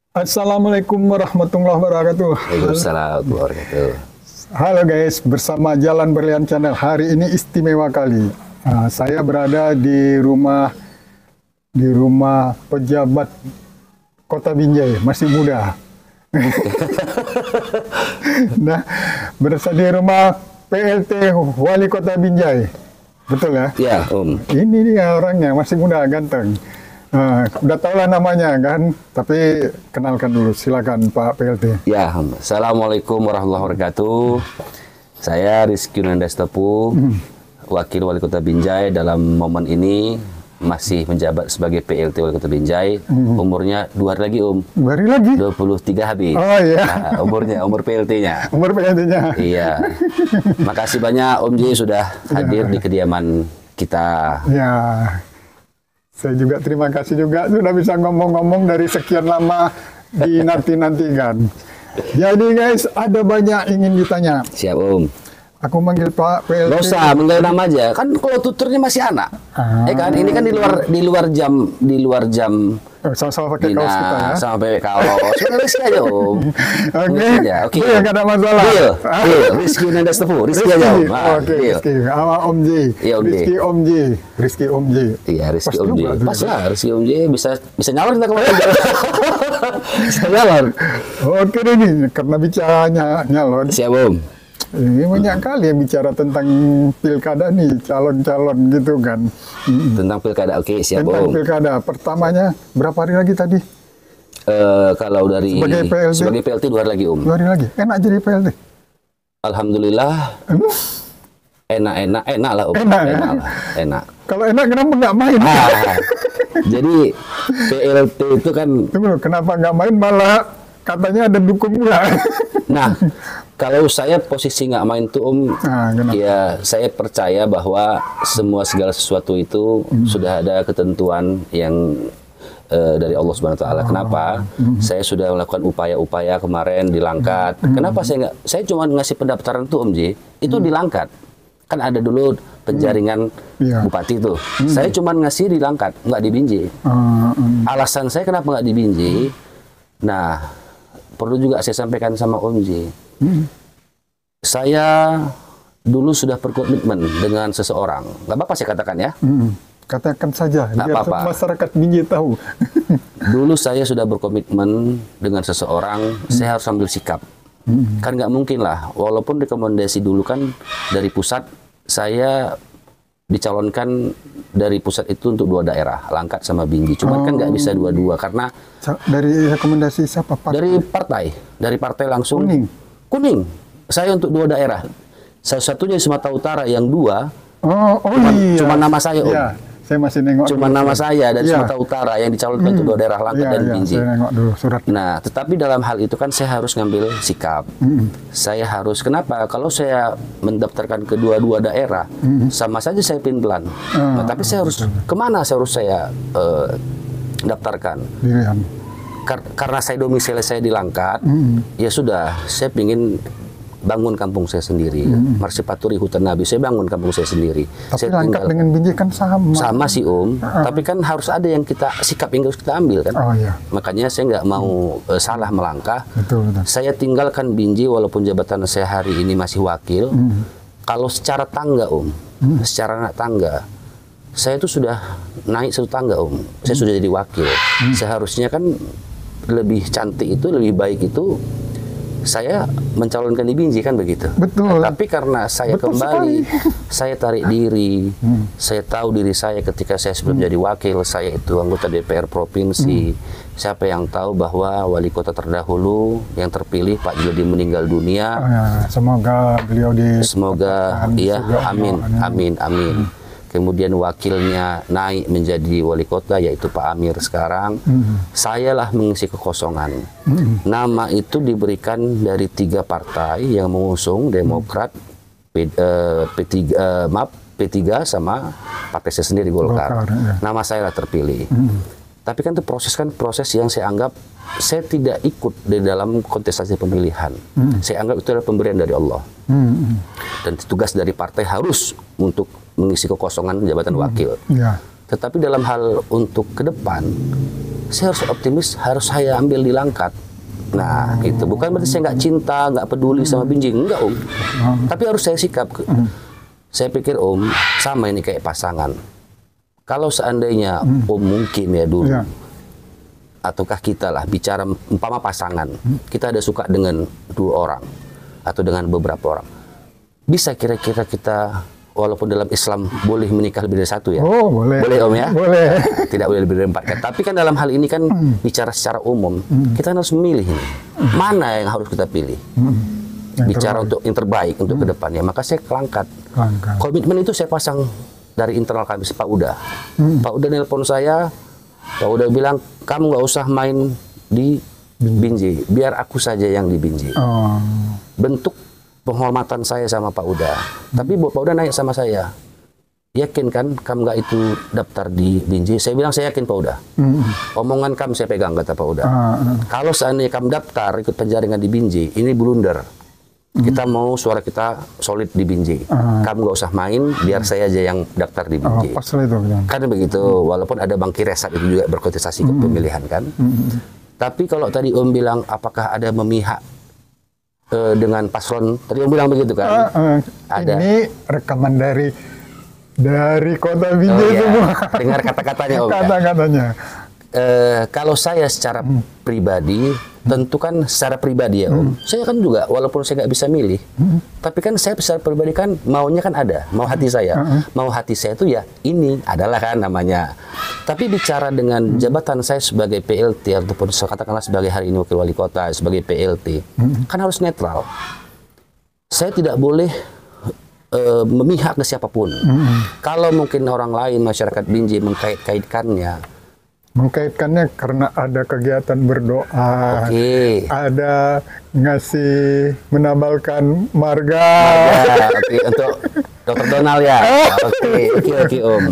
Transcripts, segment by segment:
Assalamualaikum warahmatullahi wabarakatuh. Waalaikumsalam warahmatullahi wabarakatuh. Halo guys, bersama Jalan Berlian Channel. Hari ini istimewa kali. Saya berada di rumah pejabat Kota Binjai, masih muda. Nah, berada di rumah PLT Wali Kota Binjai. Betul ya? Ya, Om. Ini dia orangnya, masih muda, ganteng. Udah tau lah namanya kan, tapi kenalkan dulu, silakan Pak PLT. Ya, Assalamualaikum warahmatullahi wabarakatuh. Saya Rizky Nanda Stepu, Wakil Wali Kota Binjai. Dalam momen ini masih menjabat sebagai PLT Wali Kota Binjai. Umurnya 2 hari lagi, Om. 2 hari lagi? 23 habis. Oh iya. Nah, umur PLT-nya. Umur PLT-nya. Iya. Makasih banyak Om Ji sudah hadir di kediaman kita. Ya. Saya juga terima kasih juga sudah bisa ngomong-ngomong dari sekian lama dinanti-nantikan. Jadi guys, ada banyak ingin ditanya. Siap, Om. Aku manggil Pak PLT. Gak usah, manggil nama aja. Kan kalau tuturnya masih anak. Ya kan, ini kan di luar jam Sama-sama pakai kaos kita ya. Sama pakai kaos. Rizky aja, Om. Oke. Nggak ada masalah. Rizky Nanda Stepu. Rizky aja, Om. Oke, Rizky. Sama Om Ji. Iya, Om Ji. Rizky Om Ji. Iya, Rizky Pas Om Ji. juga, Pas lah, Rizky Om Ji. Bisa nyalon kita kemarin. Bisa nyalon. Oke nih, karena bicaranya nyalon. Siap, Om. Ini banyak kali yang bicara tentang pilkada nih, calon-calon gitu kan. Tentang pilkada, oke, siap, Tentang Om. pilkada, pertamanya berapa hari lagi tadi? Kalau dari sebagai PLT 2 hari lagi, Om. 2 hari lagi. Enak jadi PLT? Alhamdulillah. Enak lah, Om. Enak ya? Enak. Kalau enak kenapa nggak main? Jadi PLT itu kan, Tunggu, kenapa nggak main malah katanya ada dukung pula. nah, kalau saya posisi nggak main tuh, Om, ya saya percaya bahwa segala sesuatu itu sudah ada ketentuan yang dari Allah Subhanahu Wa Taala. Kenapa? Saya sudah melakukan upaya-upaya kemarin di Langkat. Kenapa saya cuma ngasih pendaftaran tuh, Om Ji, itu di Langkat. Kan ada dulu penjaringan bupati tuh. Saya cuma ngasih di Langkat, nggak di Binjai. Alasan saya kenapa nggak di Binjai? Nah, perlu juga saya sampaikan sama Om Ji. Saya dulu sudah berkomitmen dengan seseorang. Nggak apa-apa saya katakan ya. Katakan saja, biar apa-apa. masyarakat Binjai tahu. Dulu saya sudah berkomitmen dengan seseorang, saya harus ambil sikap. Kan nggak mungkin lah, walaupun rekomendasi dulu kan dari pusat, saya dicalonkan dari pusat itu untuk 2 daerah, Langkat sama Binjai. Cuman kan nggak bisa dua-dua karena dari rekomendasi siapa Pak? Dari partai langsung. Kuning. Saya untuk 2 daerah. Salah satunya di Sumatera Utara, yang 2 cuma nama saya, Om. Ya, saya masih nengok. Cuma nama saya dari Sumatera Utara yang dicalonkan untuk 2 daerah, Langkat dan Binjai. Saya nengok dulu surat. Nah, tetapi dalam hal itu kan saya harus ngambil sikap. Saya harus, kenapa? Kalau saya mendaftarkan ke 2 daerah, sama saja saya pinpelan. Nah, tapi saya harus kemana saya daftarkan? Karena saya domisili saya di Langkat, ya sudah, saya ingin bangun kampung saya sendiri. Marsipaturi Hutan Nabi, saya bangun kampung saya sendiri. Tapi saya Langkat dengan Binjai kan sama. Sama sih, Om. Tapi kan harus ada yang sikap yang harus kita ambil kan. Makanya saya nggak mau salah melangkah. Betul. Saya tinggalkan Binjai walaupun jabatan saya hari ini masih wakil. Kalau secara tangga, Om, secara anak tangga, saya itu sudah naik 1 tangga, Om. Saya sudah jadi wakil. Seharusnya kan lebih cantik itu, lebih baik itu saya mencalonkan di Binjai, kan begitu. Betul. Tapi karena saya kembali, saya tarik diri, saya tahu diri saya ketika saya sebelum jadi wakil, saya itu anggota DPR provinsi. Siapa yang tahu bahwa wali kota terdahulu yang terpilih Pak Jiladi meninggal dunia. Semoga beliau amin. Kemudian wakilnya naik menjadi wali kota, yaitu Pak Amir sekarang. Sayalah mengisi kekosongan. Nama itu diberikan dari 3 partai yang mengusung, Demokrat, P3 sama partai saya sendiri, Golkar. Nama saya lah terpilih. Tapi kan itu proses yang saya anggap saya tidak ikut di dalam kontestasi pemilihan. Saya anggap itu adalah pemberian dari Allah. Dan tugas dari partai harus untuk mengisi kekosongan jabatan wakil. Tetapi dalam hal untuk ke depan, saya harus optimis, harus saya ambil di Langkat. Nah, gitu. Bukan berarti saya nggak cinta, nggak peduli sama Binjai, enggak Om. Tapi harus saya sikap. Saya pikir Om, sama ini kayak pasangan. Kalau seandainya Om mungkin ya dulu, ataukah kita lah bicara umpama pasangan, kita ada suka dengan 2 orang atau dengan beberapa orang, bisa kira-kira kita, walaupun dalam Islam boleh menikah lebih dari 1 ya? Oh, boleh. Boleh Om ya? Boleh. Tidak boleh lebih dari 4 kan? Tapi kan dalam hal ini kan bicara secara umum, kita harus memilih ini. Mana yang harus kita pilih? Bicara untuk yang terbaik untuk ke depannya. Maka saya Langkat. Komitmen itu saya pasang dari internal kami, Pak Uda. Pak Uda nelpon saya, Pak Uda bilang, kamu nggak usah main di Binjai, biar aku saja yang di Binjai. Bentuk penghormatan saya sama Pak Uda. Tapi Pak Uda nanya sama saya, yakin kan kamu nggak itu daftar di Binjai? Saya bilang saya yakin Pak Uda. Omongan kamu saya pegang, kata Pak Uda. Kalau seandainya kamu daftar ikut penjaringan di Binjai, ini blunder. Kita mau suara kita solid di Binjai. Kamu nggak usah main, biar saya aja yang daftar di Binjai. Kan begitu. Walaupun ada Bang Kiresat itu juga berkontestasi ke pemilihan kan. Tapi kalau tadi Om bilang apakah ada memihak dengan paslon, tadi Om bilang begitu kan? Ada. Ini rekaman dari kota Binjai semua. Dengar kata-katanya Om. Kata-katanya. Kalau saya secara pribadi, tentu kan secara pribadi ya Om, saya kan juga walaupun saya nggak bisa milih, tapi kan saya secara pribadi kan maunya kan ada, mau hati saya, mau hati saya itu ya ini adalah kan namanya. Tapi bicara dengan jabatan saya sebagai PLT ataupun katakanlah sebagai hari ini wakil wali kota, sebagai PLT, kan harus netral. Saya tidak boleh memihak ke siapapun. Kalau mungkin orang lain, masyarakat Binjai mengkait-kaitkannya karena ada kegiatan berdoa, ada ngasih menabalkan marga. Untuk Dr. Donald ya. Oke Om.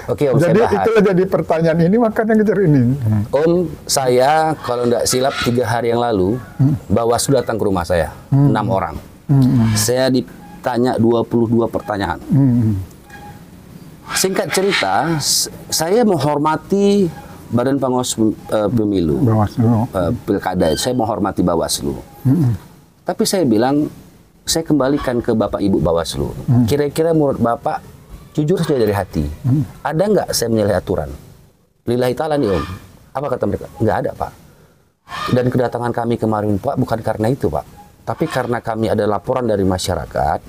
Oke Om. Jadi itu jadi pertanyaan ini, makanya ngejar ini. Om, saya kalau nggak silap 3 hari yang lalu, Bawaslu datang ke rumah saya, 6 orang. Saya ditanya 22 pertanyaan. Singkat cerita, saya menghormati Badan Pengawas Pemilu, Pilkada. Saya menghormati Bawaslu. Tapi saya bilang, saya kembalikan ke Bapak Ibu Bawaslu. Kira-kira menurut Bapak, jujur saja dari hati, ada nggak saya menyalahi aturan? Lillahi ta'ala nih Om. Apa kata mereka? Nggak ada Pak. Dan kedatangan kami kemarin Pak, bukan karena itu Pak. Tapi karena kami ada laporan dari masyarakat,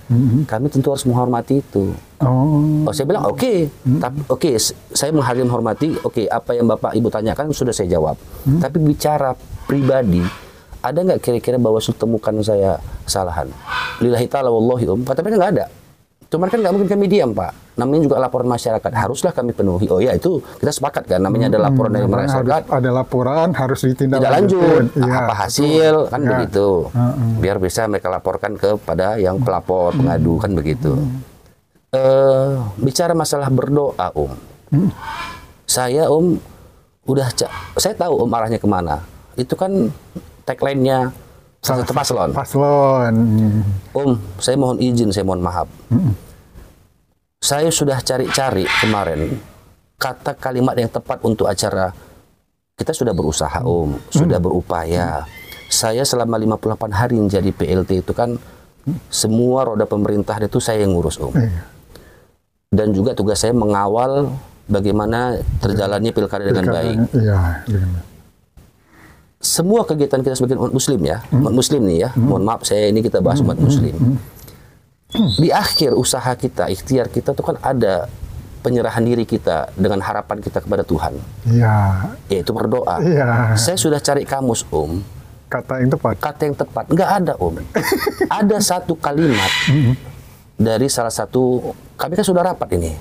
kami tentu harus menghormati itu. Saya bilang oke, saya menghargai menghormati. Apa yang Bapak Ibu tanyakan sudah saya jawab. Tapi bicara pribadi, ada nggak kira-kira Bawaslu temukan saya kesalahan? Lillahi ta'ala wallahi Om. Kata mereka nggak ada. Cuman kan nggak mungkin kami diam Pak. Namanya juga laporan masyarakat, haruslah kami penuhi. Oh ya, itu kita sepakat kan, namanya ada laporan dari masyarakat. Ada laporan, harus ditindaklanjut. Apa hasil, kan begitu. Biar bisa mereka laporkan kepada yang pelapor, pengadu, kan begitu. Bicara masalah berdoa Om. Saya Om, saya tahu Om arahnya kemana. Itu kan tagline-nya satu paslon. Om, saya mohon izin, saya mohon maaf. Saya sudah cari-cari kemarin kata kalimat yang tepat untuk acara. Kita sudah berusaha Om, sudah berupaya. Saya selama 58 hari menjadi PLT itu kan semua roda pemerintah itu saya yang ngurus Om. Dan juga tugas saya mengawal bagaimana terjalannya pilkada dengan baik. Semua kegiatan kita sebagai umat muslim ya, umat muslim nih ya, mohon maaf saya ini kita bahas umat muslim. Di akhir usaha kita, ikhtiar kita itu kan ada penyerahan diri kita dengan harapan kita kepada Tuhan. Yaitu berdoa. Saya sudah cari kamus Om. Kata yang tepat. Nggak ada Om. Ada satu kalimat dari salah satu, kami kan sudah rapat ini.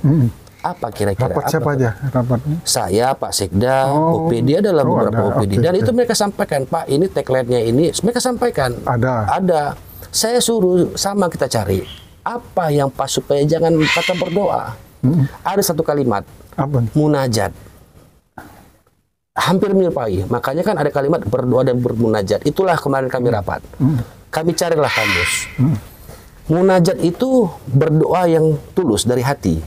Apa kira-kira? Rapat siapa aja rapatnya? Saya, Pak Sekda, OPD, adalah beberapa OPD. Dan itu mereka sampaikan, Pak, ini tagline-nya ini, mereka sampaikan. Ada. Saya suruh sama kita cari. Apa yang pas supaya jangan kata berdoa. Ada satu kalimat. Apa? Munajat. Hampir menyerupai. Makanya kan ada kalimat berdoa dan bermunajat. Itulah kemarin kami rapat. Kami carilah kamus. Munajat itu berdoa yang tulus dari hati.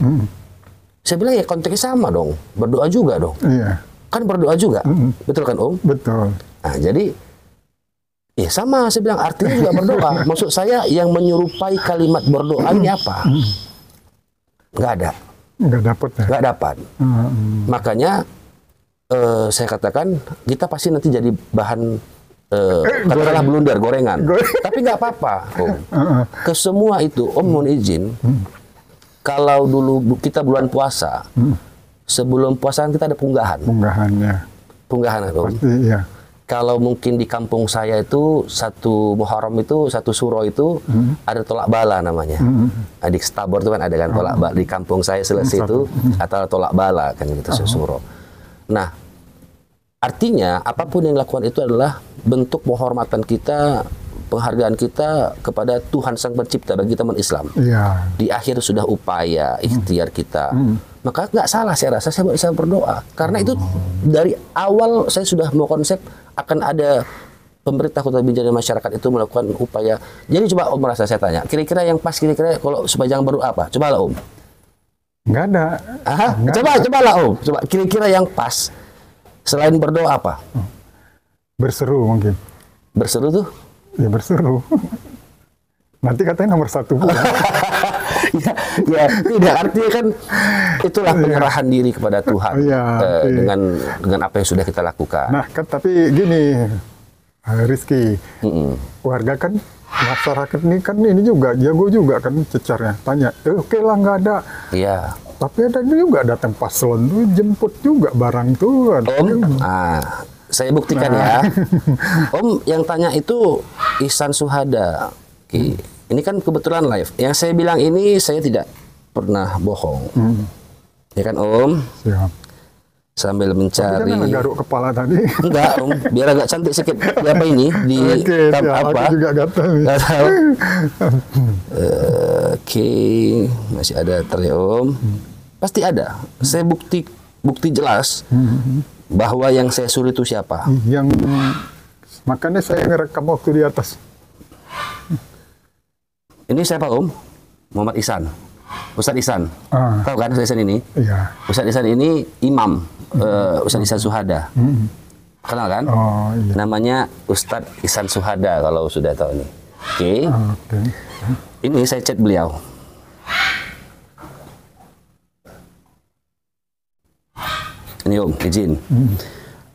Saya bilang ya konteksnya sama dong, berdoa juga dong. Iya. Kan berdoa juga, betul kan Om? Betul. Nah, jadi ya sama, saya bilang artinya juga berdoa. Maksud saya yang menyerupai kalimat berdoa ini apa? Nggak ada. Nggak dapat ya? Nggak dapat. Makanya saya katakan kita pasti nanti jadi bahan katakanlah blunder, gorengan. Tapi nggak apa-apa Om. Ke semua itu Om mohon izin, kalau dulu kita bulan puasa, sebelum puasa kita ada punggahan. Punggahannya. Punggahan Om. Pasti, iya. Kalau mungkin di kampung saya itu satu Muharram itu satu suro itu ada tolak bala namanya. Di Stabor itu kan ada kan tolak bala, di kampung saya selesai itu atau tolak bala kan gitu suro. Nah, artinya apapun yang dilakukan itu adalah bentuk penghormatan kita, penghargaan kita kepada Tuhan Sang Pencipta bagi teman Islam. Iya. Di akhir sudah upaya ikhtiar kita. Maka nggak salah saya rasa saya berdoa. Karena itu dari awal saya sudah mau konsep akan ada pemerintah Kota Binjai dan masyarakat itu melakukan upaya. Jadi coba Om merasa saya tanya, kira-kira yang pas kira-kira kalau supaya jangan berdoa apa? Coba lah Om. Nggak ada. Coba lah Om. Coba kira-kira yang pas selain berdoa apa? Berseru mungkin. Berseru tuh? Ya berseru. Nanti katanya nomor 1 pula. ya, tidak, artinya kan itulah penyerahan diri kepada Tuhan dengan apa yang sudah kita lakukan. Nah kan tapi gini Rizky, warga kan masyarakat ini kan ini juga jago juga kan cecarnya, tanya oke lah nggak ada. Iya. Tapi ada juga datang paslon tuh jemput juga barang tuh. Om, saya buktikan ya. Om yang tanya itu Ihsan Suhada. Ini kan kebetulan live. Yang saya bilang ini saya tidak pernah bohong. Ya kan Om? Siap. Sambil mencari. Jangan garuk kepala tadi. Enggak Om, biar agak cantik sedikit. Di apa ini? Di apa? Aku juga gatal. Oke, masih ada terlihat Om. Pasti ada. Saya bukti jelas bahwa yang saya suruh itu siapa. Yang makanya saya ngerekam waktu di atas. Ini siapa Om? Muhammad Ihsan. Ustadz Ihsan. Tahu kan Ustadz Ihsan ini? Iya. Ustadz Ihsan ini imam. Ustadz Ihsan Suhada. Kenal kan? Oh, iya. Namanya Ustadz Ihsan Suhada kalau sudah tahu ini. Oke. Ini saya chat beliau. Ini Om, izin.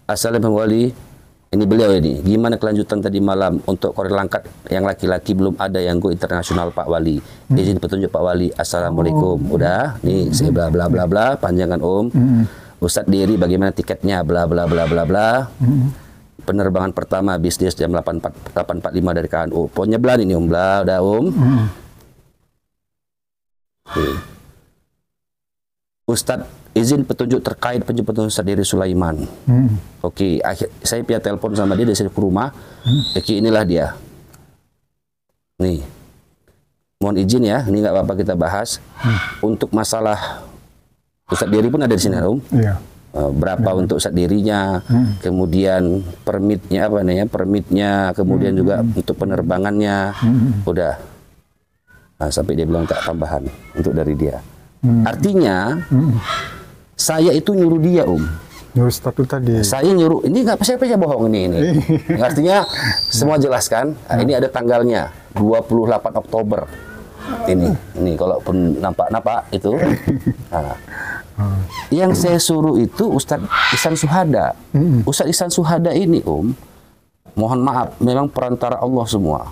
Assalamualaikum wali. Ini beliau ini. Gimana kelanjutan tadi malam untuk Korel Langkat yang laki-laki belum ada yang go internasional Pak Wali. Izin petunjuk Pak Wali. Assalamualaikum. Udah. Nih saya bla bla bla bla panjangan Om. Ustadz Diri bagaimana tiketnya bla bla bla bla bla. Penerbangan pertama bisnis jam 8.45 dari KNU. Pokoknya bla ini Om. Bla udah Om. Ustadz izin petunjuk terkait penjemputan Ustadz Diri Sulaiman. Oke, saya via telepon sama dia dari ke rumah. Oke, inilah dia. Nih, mohon izin ya, ini nggak apa-apa kita bahas. Untuk masalah Ustadz Diri pun ada di sini, Om. Iya. Berapa untuk Ustadz Dirinya, kemudian permitnya apa namanya, permitnya, kemudian juga untuk penerbangannya, udah. Nah, sampai dia bilang tak tambahan untuk dari dia. Artinya saya itu nyuruh dia Om. Nyuruh status tadi. Saya nyuruh, ini nggak siapa bohong ini. Artinya semua jelas kan. Nah, ini ada tanggalnya 28 Oktober. Ini kalau pun nampak itu. Nah, yang saya suruh itu Ustadz Ihsan Suhada. Ustadz Ihsan Suhada ini Om, mohon maaf, memang perantara Allah semua.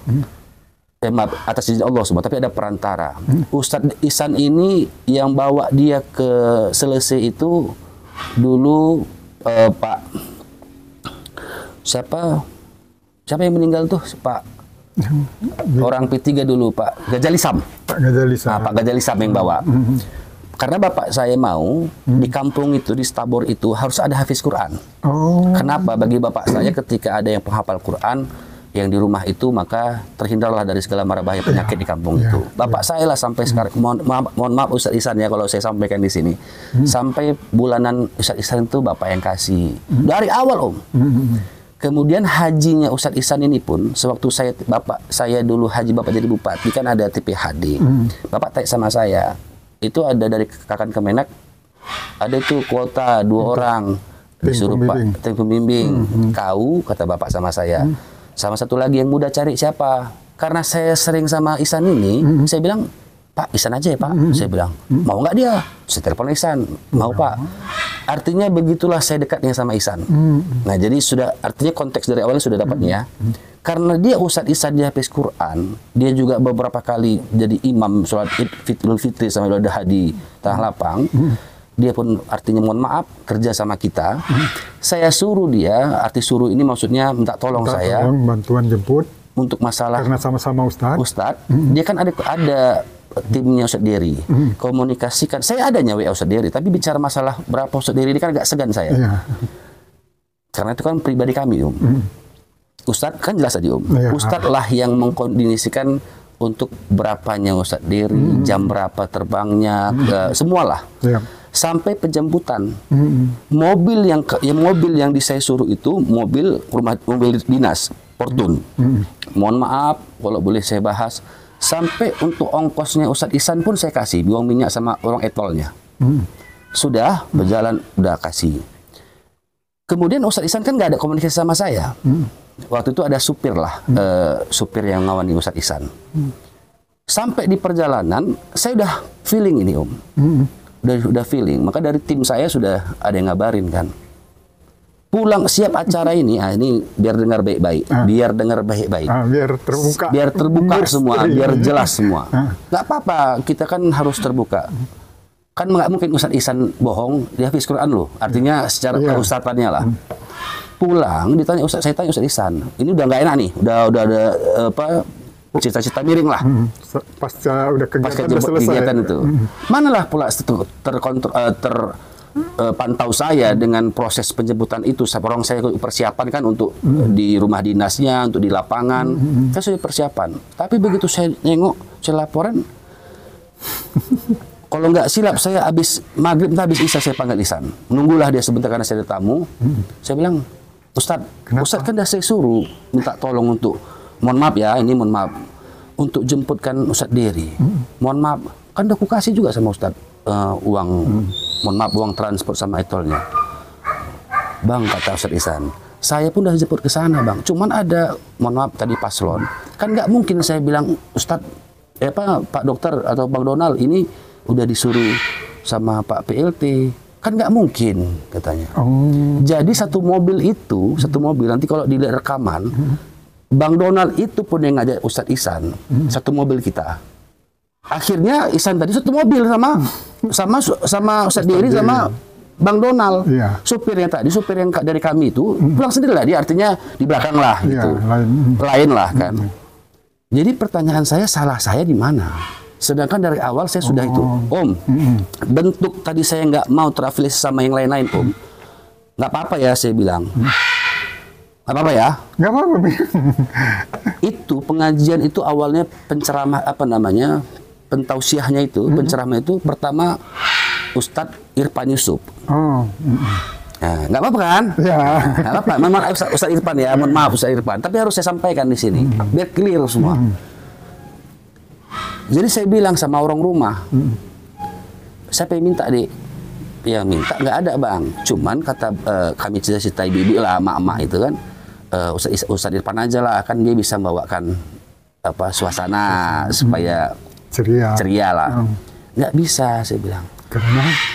Maaf, atas izin Allah semua, tapi ada perantara. Ustadz Ihsan ini yang bawa dia ke Selesai itu dulu Pak siapa yang meninggal tuh Pak orang P3 dulu Pak Gajalisam. Pak Gajalisam yang bawa. Karena bapak saya mau di kampung itu, di Stabor itu harus ada hafiz Quran. Kenapa? Bagi bapak saya ketika ada yang penghafal Quran yang di rumah itu, maka terhindarlah dari segala mara bahaya penyakit di kampung itu. Bapak saya lah sampai sekarang, mohon maaf Ustadz Ihsan ya kalau saya sampaikan di sini, sampai bulanan Ustadz Ihsan itu bapak yang kasih dari awal Om. Kemudian hajinya Ustadz Ihsan ini pun, sewaktu bapak saya dulu haji bapak jadi bupati kan ada TPHD. Bapak tanya sama saya, itu ada dari Kakan Kemenak ada tuh kuota 2 orang. Disuruh Pak tim pembimbing. Kau, kata bapak sama saya. Sama satu lagi yang muda cari siapa? Karena saya sering sama Ihsan ini, saya bilang, Pak, Ihsan aja ya Pak. Saya bilang, mau nggak dia? Saya telepon Ihsan, mau Pak. Artinya begitulah saya dekatnya sama Ihsan. Nah jadi sudah, artinya konteks dari awalnya sudah dapat nih ya. Karena dia Ustadz Ihsan, dia hafiz Quran, dia juga beberapa kali jadi imam sholat Idul Fitri sama Idul Adha di Tanah Lapang. Dia pun artinya mohon maaf kerja sama kita. Saya suruh dia, arti suruh ini maksudnya minta tolong saya. Bantuan jemput. Untuk masalah. Karena sama-sama Ustadz. Dia kan ada timnya Ustadz Dery. Komunikasikan. Saya adanya WA Ustadz Dery, tapi bicara masalah berapa Ustadz Dery ini kan agak segan saya. Karena itu kan pribadi kami, Ustadz kan jelas tadi Ustadz lah yang mengkoordinasikan untuk berapanya Ustadz Dery, jam berapa terbangnya, semualah. Sampai penjemputan. Mobil yang saya suruh itu mobil dinas Fortun. Mohon maaf kalau boleh saya bahas, sampai untuk ongkosnya Ustadz Ihsan pun saya kasih uang minyak sama uang etolnya. Sudah berjalan, udah kasih. Kemudian Ustadz Ihsan kan nggak ada komunikasi sama saya. Waktu itu ada supir lah, supir yang ngawani Ustadz Ihsan. Sampai di perjalanan saya udah feeling ini udah feeling, maka dari tim saya sudah ada yang ngabarin kan. Pulang siap acara ini, ini biar dengar baik-baik, biar dengar baik-baik, biar terbuka semua, biar jelas semua. Nggak apa-apa, kita kan harus terbuka. Kan nggak mungkin Ustadz Ihsan bohong, dia hafiz Quran loh. Artinya secara keustatannya lah. Pulang ditanya saya tanya Ustadz Ihsan, ini udah nggak enak nih, udah ada apa? Cita-cita miring lah. Pasca udah kegiatan itu. Manalah pula terpantau saya dengan proses penjemputan itu. Orang saya persiapan kan untuk di rumah dinasnya, untuk di lapangan. Saya sudah persiapan. Tapi begitu saya nengok, saya laporan, kalau nggak silap saya habis maghrib, habis isya saya panggil Ihsan. Nunggulah dia sebentar karena saya ada tamu. Saya bilang, Ustadz kan dah saya suruh minta tolong untuk, mohon maaf ya, ini mohon maaf, untuk jemputkan Ustadz Dery. Mohon maaf, kan udah aku kasih juga sama Ustadz uang, mohon maaf, uang transport sama etolnya. Bang, kata Ustadz Ihsan, saya pun udah jemput ke sana bang. Cuman ada, mohon maaf tadi paslon, kan nggak mungkin saya bilang Ustadz, Pak Dokter atau Bang Donald ini udah disuruh sama Pak PLT. Kan nggak mungkin katanya. Jadi satu mobil nanti kalau dilihat rekaman, Bang Donald itu pun yang ngajak Ustadz Ihsan, satu mobil kita. Akhirnya Ihsan tadi satu mobil sama Ustadz Dery sama Bang Donald. Supir yang dari kami itu pulang sendiri lah, dia artinya di belakang lah gitu. Lain lah kan. Jadi pertanyaan saya, salah saya di mana? Sedangkan dari awal saya sudah itu, bentuk tadi saya nggak mau terafiliasi sama yang lain-lain, nggak apa-apa ya saya bilang. Nggak apa-apa ya? Nggak apa-apa. Itu pengajian itu awalnya penceramah pentausiahnya itu, penceramah itu pertama Ustadz Irfan Yusuf. Nah, nggak apa-apa kan? Nggak apa-apa. Memang Ustadz Irfan ya, mohon maaf Ustadz Irfan. Tapi harus saya sampaikan di sini, biar clear semua. Jadi saya bilang sama orang rumah, saya pengen minta ya minta nggak ada bang. Cuman kata kami cita-cita ibu-ibu lah, mak-mak itu kan, Ustadz Irfan aja lah, kan dia bisa membawakan suasana supaya ceria lah. Nggak bisa saya bilang.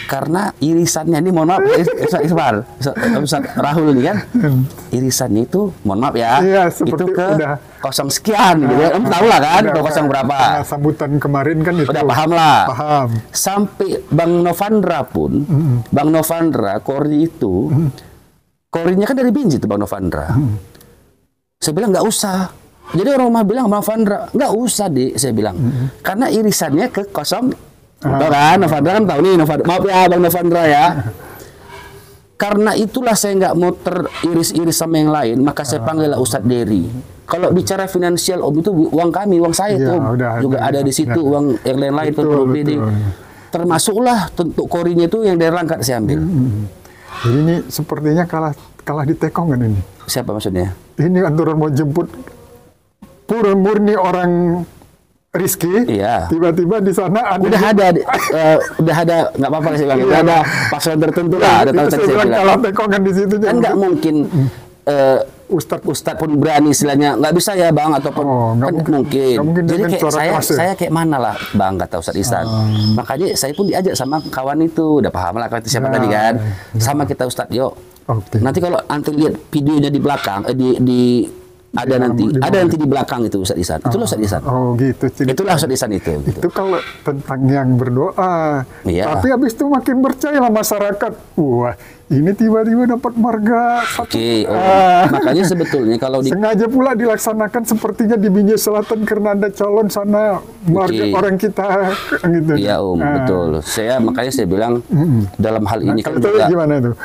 Karena irisannya ini, mohon maaf Ustadz Rahul ini kan, irisannya itu mohon maaf ya, itu ke kosong sekian gitu ya. Kamu tahu lah kan kosong berapa. Sambutan kemarin kan itu. Udah paham lah. Paham. Sampai Bang Novandra pun, Bang Novandra Kori itu, Korinya kan dari Binjai itu Bang Novandra. Saya bilang nggak usah. Jadi orang rumah bilang Bang Novandra nggak usah saya bilang, karena irisannya ke kosong. Tahu kan, Novandra kan tahu nih, maaf ya Bang Novandra ya. Karena itulah saya nggak mau teriris-iris sama yang lain, maka saya panggil Ustadz Dery. Kalau bicara finansial itu uang kami, uang saya tuh juga ada di situ, uang yang lain-lain tuh termasuklah untuk korinya itu yang dari Langkat saya ambil. Jadi ini sepertinya kalah di tekong kan ini. Siapa maksudnya? Ini aturan mau jemput pura murni orang Rizky, Iya. tiba-tiba di sana ada udah ada nggak apa-apa sih bang, udah ada paslon tertentu lah, ada itu tahu saya saya bilang bilang. kalau tekongan di situ Kan nggak mungkin Ustadz pun berani istilahnya nggak bisa ya bang ataupun nggak kan mungkin. Nggak mungkin Jadi dengan kayak suara keras ya? saya kayak mana lah bang kata Ustadz Ihsan. Makanya saya pun diajak sama kawan itu, udah paham lah kata siapa tadi kan, sama kita Ustadz yuk. Oke. Nanti kalau nanti lihat videonya di belakang ada nanti di belakang itu Ustadz Ihsan. Itulah Ustadz Ihsan. Oh gitu. Itulah Ustadz Ihsan itu. Gitu. Itu kalau tentang yang berdoa. Iya. Tapi habis itu makin percayalah masyarakat. Wah, ini tiba-tiba dapat marga satu. Oke, makanya sebetulnya kalau Sengaja pula dilaksanakan sepertinya di Binjai Selatan karena ada calon sana marga orang kita gitu. Iya betul. Makanya saya bilang dalam hal ini kan kalau juga gimana itu?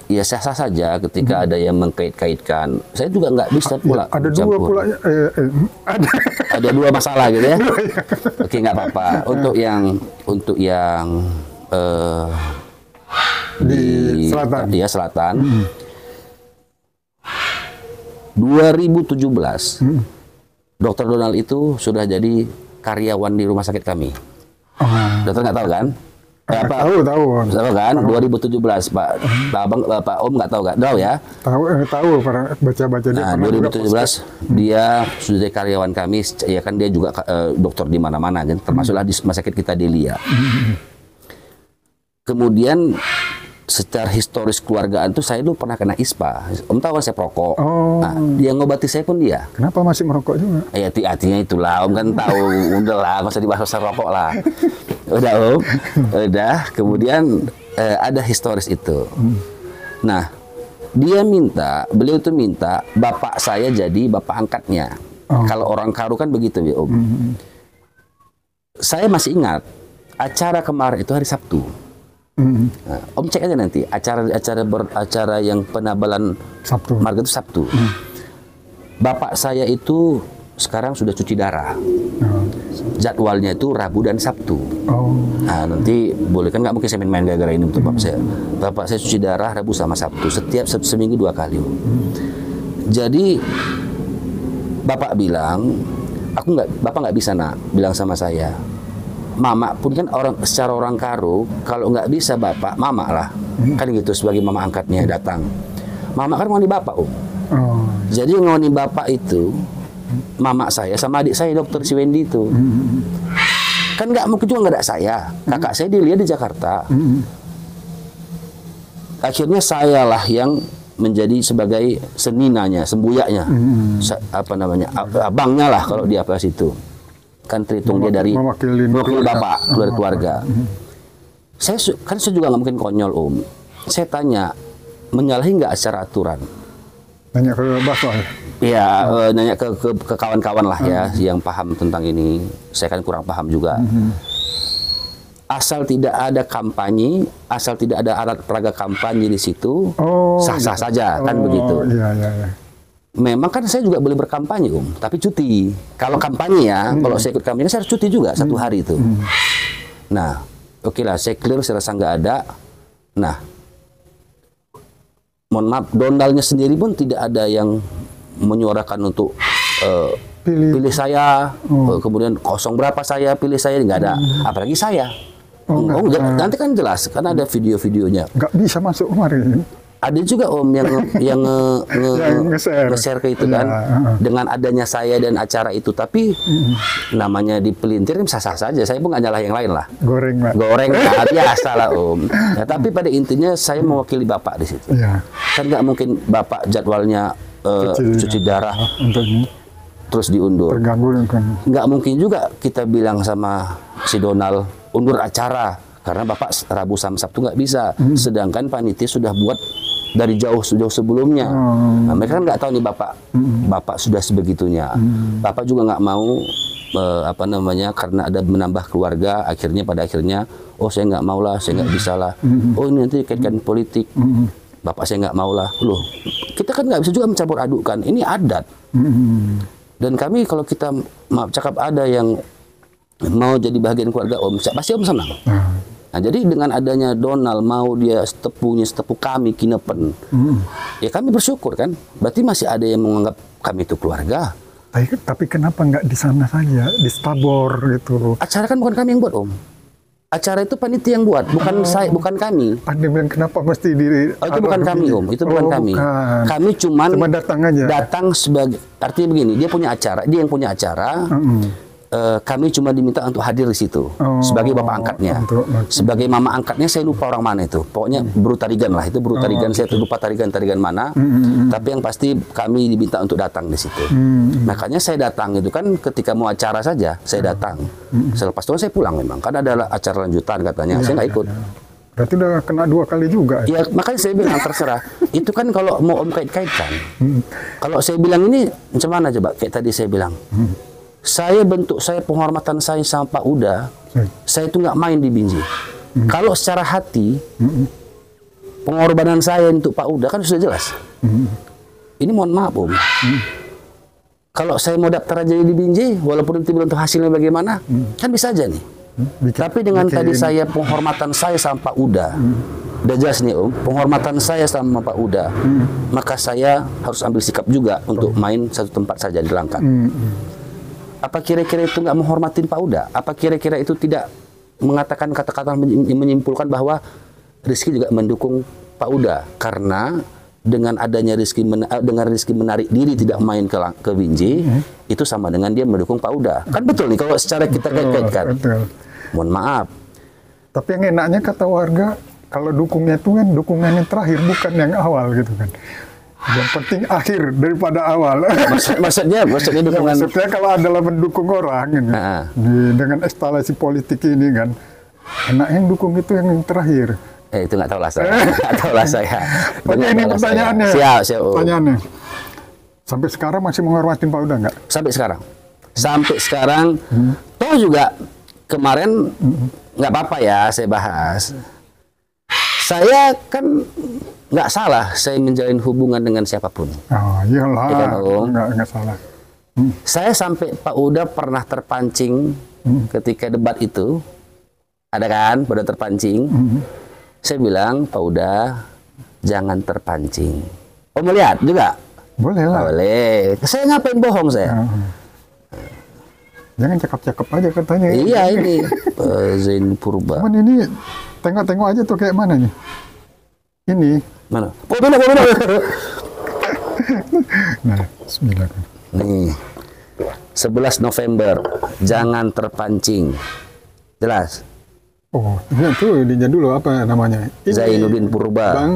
Ya sah-sah saja ketika ada yang mengkait-kaitkan. Saya juga nggak bisa pula. Ada dua pula. Ada dua masalah gitu ya. Oke, nggak apa-apa. Untuk yang di selatan. Iya selatan. 2017, Dokter Donald itu sudah jadi karyawan di rumah sakit kami. Dokter nggak tahu kan? Tahu kan? 2017 Pak Om nggak tahu ya? Tahu baca-baca dia. Nah, 2017 dia sudah jadi karyawan kami, ya kan dia juga dokter di mana-mana kan, termasuklah di rumah sakit kita di Lia. Kemudian secara historis keluargaan tuh saya dulu pernah kena ISPA. Om tahu kan saya perokok. Nah, dia ngobati saya pun dia. Kenapa masih merokok juga? Ya artinya itulah Om kan tahu. Udah lah, nggak usah dibahas masalah rokok lah. Udah Om. Udah. Kemudian ada historis itu. Nah, beliau itu minta bapak saya jadi bapak angkatnya. Kalau orang Karo kan begitu ya Om. Saya masih ingat acara kemarin itu hari Sabtu. Nah, Om cek aja nanti acara yang penabalan Sabtu. marga itu Sabtu. Bapak saya itu sekarang sudah cuci darah. Jadwalnya itu Rabu dan Sabtu. Nah, nanti boleh kan nggak mungkin saya main-main gara-gara ini untuk bapak saya. Bapak saya cuci darah Rabu sama Sabtu, setiap seminggu 2 kali. Jadi bapak bilang, bapak nggak bisa nak bilang sama saya. Mama pun kan secara orang Karo, kalau nggak bisa bapak, mama lah. Kan gitu sebagai mama angkatnya datang. Mama kan ngoni bapak Jadi ngoni bapak itu, mama saya sama adik saya dokter si Wendy itu. Kan nggak mungkin juga nggak ada saya. Kakak saya dilihat di Jakarta. Akhirnya saya lah yang menjadi sebagai seninanya, sembuyaknya. Abangnya lah kalau di apa situ. Kan terhitung dia dari mewakili bapak dari keluarga. Saya juga nggak mungkin konyol Om. Saya tanya, menyalahi nggak secara aturan? Nanya ke Bapak. Iya, nanya ke kawan-kawan lah ya yang paham tentang ini. Saya kan kurang paham juga. Asal tidak ada kampanye, asal tidak ada alat peraga kampanye di situ, sah-sah saja kan begitu. Iya. Memang kan saya juga boleh berkampanye tapi cuti. Kalau kampanye ya, kalau saya ikut kampanye saya harus cuti juga 1 hari itu. Nah, oke lah, saya clear, saya rasa nggak ada. Nah, mohon maaf, Donaldnya sendiri pun tidak ada yang menyuarakan untuk pilih saya, kemudian kosong berapa saya, pilih saya, nggak ada. Apalagi saya. Nanti kan jelas, karena ada video-videonya. Nggak bisa masuk kemarin. Ada juga Om yang nge-share ke itu kan, dengan adanya saya dan acara itu, tapi namanya dipelintir sah-sah saja. Saya pun nggak nyalah yang lain lah. Goreng lah, biasa lah Om. Nah, tapi pada intinya saya mewakili bapak di situ. Kan nggak mungkin bapak jadwalnya cuci darah terus diundur. Terganggu kan. Nggak mungkin juga kita bilang sama si Donald undur acara karena bapak Rabu sama Sabtu nggak bisa. Sedangkan panitia sudah buat dari jauh sebelumnya. Nah, mereka kan nggak tahu nih bapak sudah sebegitunya. Bapak juga nggak mau karena ada menambah keluarga, pada akhirnya saya nggak mau lah, saya nggak bisa lah. Ini nanti kaitkan politik. Bapak saya nggak mau lah. Loh, kita kan nggak bisa juga mencampur adukan. Ini adat. Dan kami kalau kita cakap ada yang mau jadi bagian keluarga pasti Om senang. Nah, jadi dengan adanya Donald mau dia setepu kami Kinepen, ya kami bersyukur kan. Berarti masih ada yang menganggap kami itu keluarga. Tapi kenapa nggak di sana saja, di Stabor gitu? Acara kan bukan kami yang buat, Om. Acara itu panitia yang buat, bukan saya, bukan kami. Ada bilang kenapa mesti diri? Oh, itu bukan kami, Om. Itu bukan kami. Bukan. Kami cuma datang aja. Datang sebagai, artinya begini, dia punya acara, dia yang punya acara. Kami cuma diminta untuk hadir di situ sebagai bapak angkatnya, sebagai mama angkatnya saya lupa orang mana itu. Pokoknya Bro Tarigan lah, itu Bro Tarigan, saya lupa Tarigan mana. Tapi yang pasti kami diminta untuk datang di situ. Makanya saya datang itu kan ketika mau acara saja saya datang. Selepas itu saya pulang memang. Kan ada acara lanjutan katanya, saya nggak ikut. Berarti udah kena 2 kali juga. Ya makanya saya bilang terserah. Itu kan kalau mau Om kait-kaitkan. Kalau saya bilang ini macam mana coba? Kayak tadi saya bilang. Saya penghormatan saya sama Pak Uda, saya itu nggak main di Binjai. Kalau secara hati, pengorbanan saya untuk Pak Uda kan sudah jelas. Ini mohon maaf, Om. Kalau saya mau daftar aja di Binjai, walaupun nanti belum tahu hasilnya bagaimana, kan bisa aja nih. Tapi dengan tadi saya penghormatan saya sama Pak Uda, udah jelas nih Om, penghormatan saya sama Pak Uda, maka saya harus ambil sikap juga untuk main satu tempat saja di Langkat. Apa kira-kira itu nggak menghormatin Pak Uda? Apa kira-kira itu tidak mengatakan kata-kata menyimpulkan bahwa Rizky juga mendukung Pak Uda? Karena dengan adanya Rizky menarik diri tidak main ke Binjai, itu sama dengan dia mendukung Pak Uda. Kan betul nih kalau secara kita kait-kaitkan. Mohon maaf. Tapi yang enaknya kata warga, kalau dukungnya itu kan dukungan yang terakhir, bukan yang awal gitu kan. Yang penting akhir daripada awal. Maksudnya dukungan. Ya, maksudnya kalau adalah mendukung orang ini, dengan eskalasi politik ini kan, enak yang dukung itu yang terakhir. Itu nggak tahu lah saya. Nggak tahu lah saya. Oke, ini pertanyaannya. Siap. Pertanyaannya. Sampai sekarang masih menghormatin Pak Uda nggak? Sampai sekarang. Toh juga kemarin nggak apa-apa ya saya bahas. Saya kan nggak salah saya menjalin hubungan dengan siapapun. Oh iyalah, ya kan, Om? Nggak salah. Saya sampai Pak Uda pernah terpancing ketika debat itu, ada kan, pada terpancing. Saya bilang Pak Uda jangan terpancing. Oh melihat juga? Boleh lah. Boleh. Saya ngapain bohong saya? Jangan cakep-cakep aja katanya. Iya ini Zain Purba. Cuman ini tengok-tengok aja tuh kayak mana nih? Ini. Mana? Nah, bismillah. Nih. 11 November. Jangan terpancing. Jelas? Oh, ini tuh dinya dulu apa namanya? Ini Zainuddin Purba. Bang.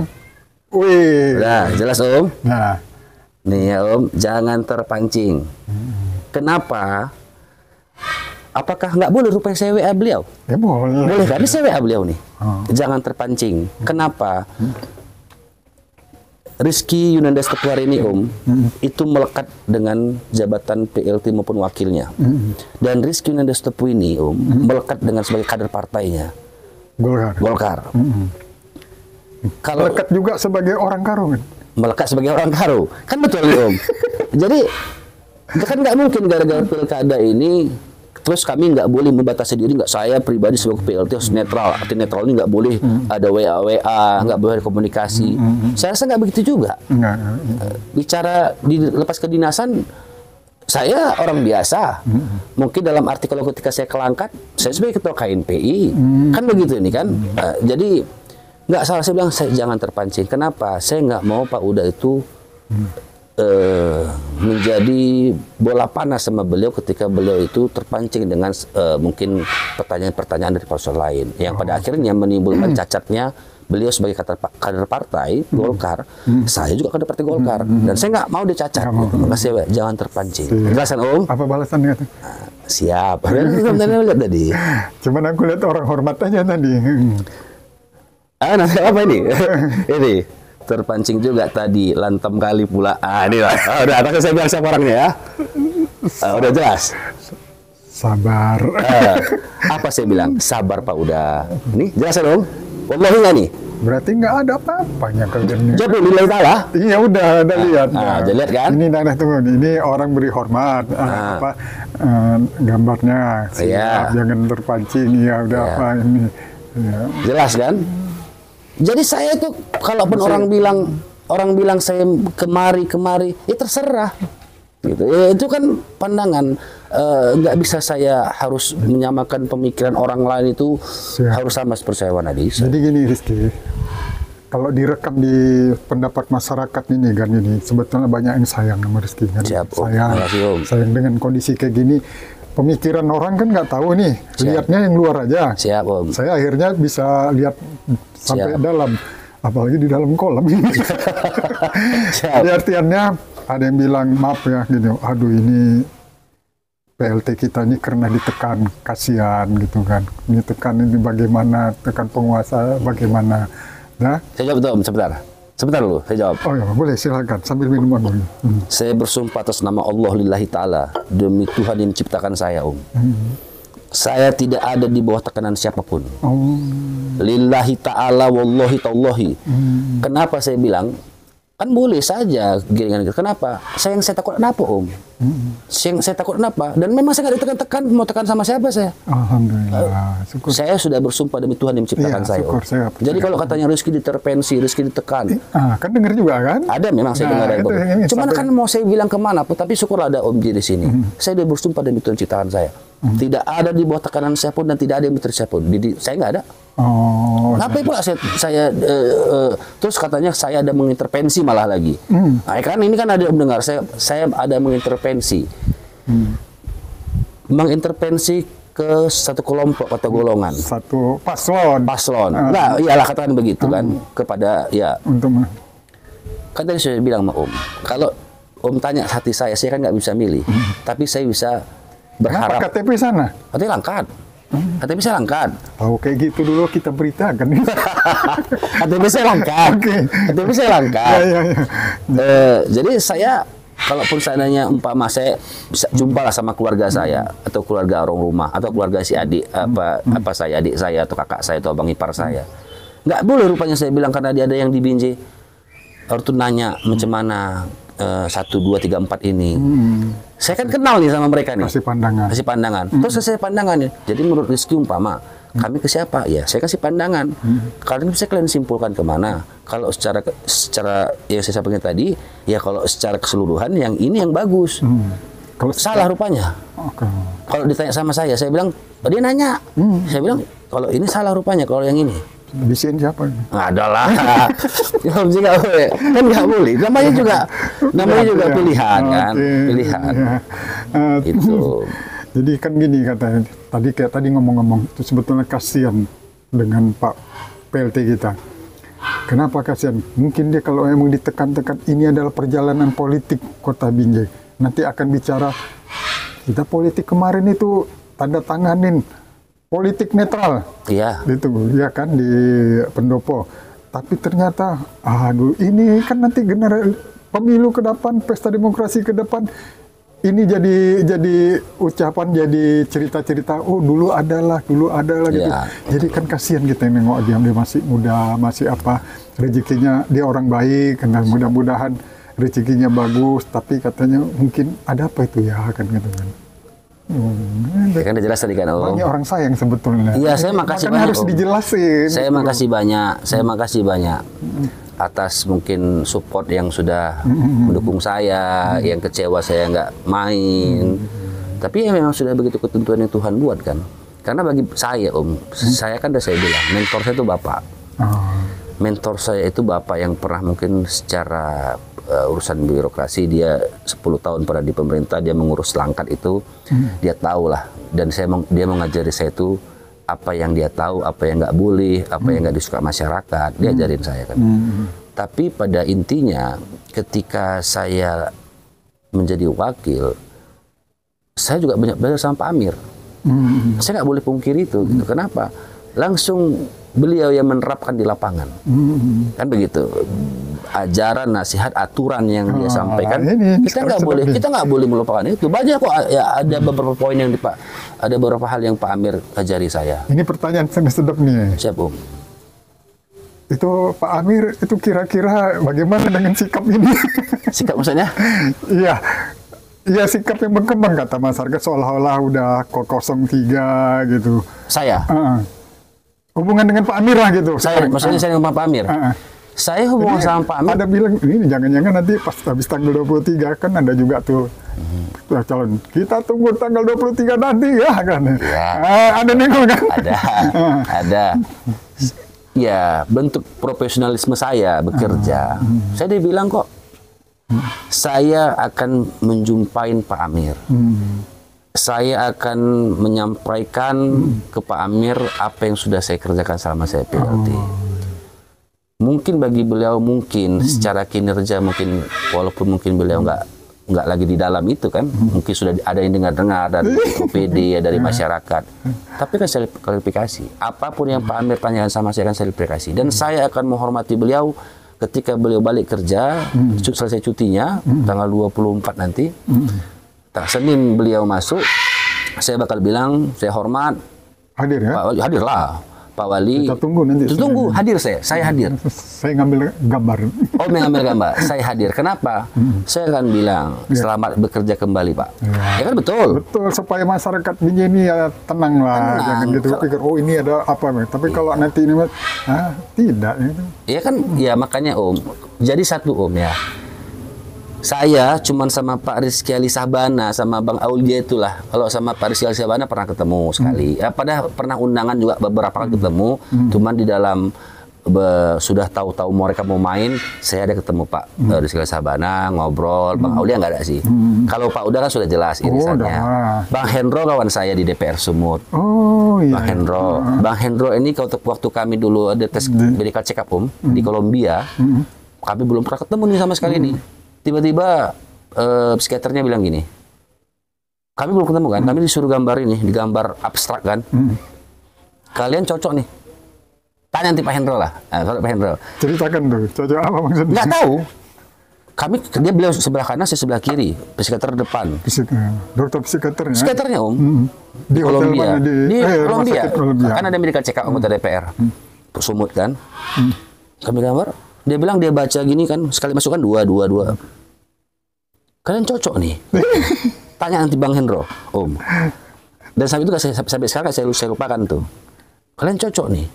Wih. Nah, jelas Om? Nah. Nih ya Om, jangan terpancing. Kenapa? Apakah nggak boleh rupanya saya WA beliau? Ya boleh. Boleh kan? Ini saya WA beliau nih. Jangan terpancing. Kenapa? Rizky Yunanda Tepuh hari ini Om, itu melekat dengan jabatan PLT maupun wakilnya. Dan Rizky Yunanda Tepuh ini Om, melekat dengan sebagai kader partainya. Golkar. Kalau melekat juga sebagai orang Karo kan? Melekat sebagai orang Karo. Kan betul nih Om. Jadi, kan nggak mungkin gara-gara pilkada ini terus kami nggak boleh membatasi diri, nggak, saya pribadi sebagai PLT harus netral. Arti netral ini nggak boleh ada WA, nggak boleh ada komunikasi. Saya rasa nggak begitu juga. Bicara di lepas kedinasan, saya orang biasa. Mungkin dalam arti kalau ketika saya ke Langkat, saya sebagai ketua KNPI, kan begitu ini kan. Jadi nggak salah saya bilang saya jangan terpancing. Kenapa? Saya nggak mau Pak Uda itu menjadi bola panas sama beliau ketika beliau itu terpancing dengan mungkin pertanyaan-pertanyaan dari paslon lain yang pada akhirnya menimbulkan cacatnya beliau sebagai kader partai Golkar, saya juga kader partai Golkar, dan saya nggak mau dicacat. Makasih, jangan terpancing. Jelasan Om? Apa balasannya? Siap. Lihat tadi. Cuman aku lihat orang hormat aja tadi. Nanti apa ini? Ini. Terpancing juga tadi, lantam kali pula. Ini lah. Udah, atasnya saya bilang siapa orangnya ya. Udah jelas. Sabar. Apa saya bilang? Sabar Pak Uda. Nih, jelas dong. Wallahi nggak nih? Berarti nggak ada apa-apanya kerjanya. Jawab dulu, lillahi ta'ala. Iya udah lihat. Udah lihat kan? Ini tunggu. Ini orang beri hormat. Gambarnya. Siap, jangan terpancing. Ya udah apa ini. Ya. Jelas kan? Jadi saya itu kalaupun orang bilang saya kemari, ya terserah. gitu. Ya, itu kan pandangan, nggak bisa saya harus menyamakan pemikiran orang lain itu harus sama seperti saya, Wanadi. Jadi gini Rizky, kalau direkam di pendapat masyarakat ini kan ini sebetulnya banyak yang sayang sama Rizky kan. Siap, Om. Sayang dengan kondisi kayak gini. Pemikiran orang kan nggak tahu nih, lihatnya yang luar aja. Siap, Om. Saya akhirnya bisa lihat sampai dalam, apalagi di dalam kolam ini. Jadi artiannya ada yang bilang maaf ya gini, aduh ini PLT kita ini karena ditekan, kasihan gitu kan. Ditekan ini bagaimana, tekan penguasa bagaimana. Nah, saya jawab tuh, Om, sebentar dulu, saya jawab. Oh ya, boleh silakan sambil minum dulu. Saya bersumpah atas nama Allah lillahi ta'ala, demi Tuhan yang menciptakan saya, Om. Saya tidak ada di bawah tekanan siapapun. Lillahi ta'ala wallahi ta'allahi. Kenapa saya bilang? Kan boleh saja giringan. Kenapa? Yang saya takut kenapa, Om? Yang saya takut kenapa? Dan memang saya nggak ditekan-tekan, mau tekan sama siapa saya? Alhamdulillah. Syukur. Saya sudah bersumpah demi Tuhan yang menciptakan saya, Om. Jadi kalau katanya rezeki diterpensi, rezeki ditekan. Kan dengar juga kan? Ada memang saya dengar. Cuman kan mau saya bilang kemana pun, tapi syukur ada Om Ji di sini. Saya sudah bersumpah demi Tuhan ciptaan saya. Tidak ada di bawah tekanan siapapun dan tidak ada yang mencari siapapun. Saya nggak ada. Kenapa pula saya terus katanya saya ada mengintervensi malah lagi. Nah, kan ini kan ada Om dengar saya ada mengintervensi. Mengintervensi ke satu kelompok atau golongan. Satu paslon. Nah, iyalah katakan begitu kan kepada ya. Kan tadi saya bilang sama Om, kalau Om tanya hati saya kan nggak bisa milih, tapi saya bisa berharap. Kenapa KTP sana? KTP langkat. KTP saya langkat. Tahu kayak gitu dulu kita beritakan. KTP saya langkat. KTP saya langkat. Jadi saya, kalaupun seandainya umpama saya bisa jumpa lah sama keluarga saya atau keluarga orang rumah atau keluarga si adik apa saya, adik saya atau kakak saya atau abang ipar saya, nggak boleh rupanya saya bilang karena dia ada yang di Binjai. Harus tuh nanya macam mana 1, 2, 3, 4 ini. Saya kan kenal nih sama mereka nih. Kasih pandangan. Terus saya pandangan nih. Jadi menurut Rizky umpama kami ke siapa? Ya saya kasih pandangan. Kalian bisa simpulkan kemana? Kalau secara yang saya sampaikan tadi, ya kalau secara keseluruhan yang ini yang bagus. Kalau salah rupanya. Kalau ditanya sama saya bilang, dia nanya. Saya bilang kalau ini salah rupanya, kalau yang ini. Bisiin siapa? Adalah. Kan nggak boleh. Namanya juga pilihan kan. Pilihan. Itu. Jadi kan gini katanya. Tadi ngomong-ngomong itu sebetulnya kasihan dengan Pak PLT kita. Kenapa kasihan? Mungkin dia kalau emang ditekan-tekan ini adalah perjalanan politik Kota Binjai. Nanti akan bicara kita politik kemarin itu tanda tanganin politik netral, itu ya kan di pendopo. Tapi ternyata, aduh ini kan nanti pemilu ke depan, pesta demokrasi ke depan, ini jadi ucapan, jadi cerita-cerita. Oh dulu adalah gitu. Jadi kan kasihan kita nengok dia masih muda, masih apa rezekinya dia orang baik, dan mudah-mudahan rezekinya bagus. Tapi katanya mungkin ada apa itu ya kan gitu kan. Kan udah jelas tadi kan Om. Banyak orang sayang sebetulnya. Iya, saya makasih banyak. Harus dijelasin. Saya makasih banyak atas mungkin support yang sudah mendukung saya, yang kecewa saya nggak main. Tapi ya memang sudah begitu ketentuan yang Tuhan buat kan. Karena bagi saya Om, saya kan udah saya bilang, mentor saya itu Bapak. Mentor saya itu Bapak yang pernah mungkin secara urusan birokrasi dia 10 tahun pernah di pemerintah, dia mengurus langkat itu, dia tahu lah. Dan dia mengajari saya itu apa yang dia tahu, apa yang nggak boleh, apa yang nggak disuka masyarakat, dia ajarin saya kan. Tapi pada intinya ketika saya menjadi wakil, saya juga banyak belajar sama Pak Amir. Saya nggak boleh pungkiri itu. Gitu. Kenapa? Langsung beliau yang menerapkan di lapangan, kan begitu. Ajaran, nasihat, aturan yang dia sampaikan, kita nggak boleh melupakan itu. Banyak kok ya, ada beberapa poin yang ada beberapa hal yang Pak Amir ajari saya. Ini pertanyaan sedap nih. Siap Om. Itu Pak Amir itu kira-kira bagaimana dengan sikap ini? Sikap maksudnya? Iya sikap yang berkembang kata masyarakat seolah-olah udah 03 gitu. Saya? Hubungan dengan Pak Amir lah gitu. Maksudnya saya dengan Pak Amir? Saya hubungan sama Pak Amir. Ada bilang, ini jangan-jangan nanti pas habis tanggal 23 kan ada juga tuh calon. Kita tunggu tanggal 23 nanti ya kan. Ya. Ada nengok kan? Ada. Ya, bentuk profesionalisme saya bekerja. Saya dibilang kok, saya akan menjumpai Pak Amir. Saya akan menyampaikan ke Pak Amir apa yang sudah saya kerjakan selama saya PLT. Mungkin bagi beliau secara kinerja mungkin walaupun mungkin beliau nggak lagi di dalam itu kan, mungkin sudah ada yang dengar dari OPD ya, dari masyarakat. Tapi kan saya klarifikasi, apapun yang Pak Amir tanyakan sama saya akan saya klarifikasi, dan saya akan menghormati beliau ketika beliau balik kerja selesai cutinya tanggal 24 nanti. Senin beliau masuk, saya bakal bilang saya hormat. Hadir ya? Pak Wali, hadirlah. Pak Wali. Kita tunggu nanti. Tunggu, hadir saya hadir. Saya ngambil gambar. Oh, mengambil gambar. Saya hadir. Kenapa? Saya akan bilang selamat bekerja kembali, Pak. Ya kan betul. Betul, supaya masyarakat ini ya tenang lah, jangan gitu pikir oh ini ada apa. Tapi kalau nanti ini tidak itu. Ya kan, ya makanya Om. Jadi satu Om ya. Saya cuman sama Pak Rizky Ali Sabana sama Bang Aulia itulah. Kalau sama Pak Rizky Ali Sabana pernah ketemu sekali. Ya, padahal pernah undangan juga beberapa kali ketemu. Cuman di dalam sudah tahu-tahu mereka mau main, saya ada ketemu Pak Rizky Ali Sabana, ngobrol. Bang Aulia nggak ada sih. Kalau Pak Uda kan sudah jelas irisannya. Bang Hendro kawan saya di DPR Sumut. Oh iya. Bang Hendro. Bang Hendro ini waktu kami dulu ada tes medical check up di Kolombia, kami belum pernah ketemu nih sama sekali nih. Tiba-tiba psikiaternya bilang gini, kami belum ketemu kan, kami disuruh gambar ini, digambar abstrak kan, kalian cocok nih, tanya nanti Pak Hendro lah, Pak Hendro. Ceritakan tuh, cocok apa maksudnya? Nggak tahu, dia beliau sebelah kanan, saya sebelah kiri, psikiater depan. Dokter psikiaternya? Psikiaternya Om, di Kolombia, di Kolombia, kan ada medical check up anggota DPR, Sumut kan, kami gambar. Dia bilang dia baca gini kan, sekali masuk kan dua. Kalian cocok nih. Tanya nanti Bang Hendro, Om. Dan sampai itu sampai sekarang saya lupakan tuh. Kalian cocok nih.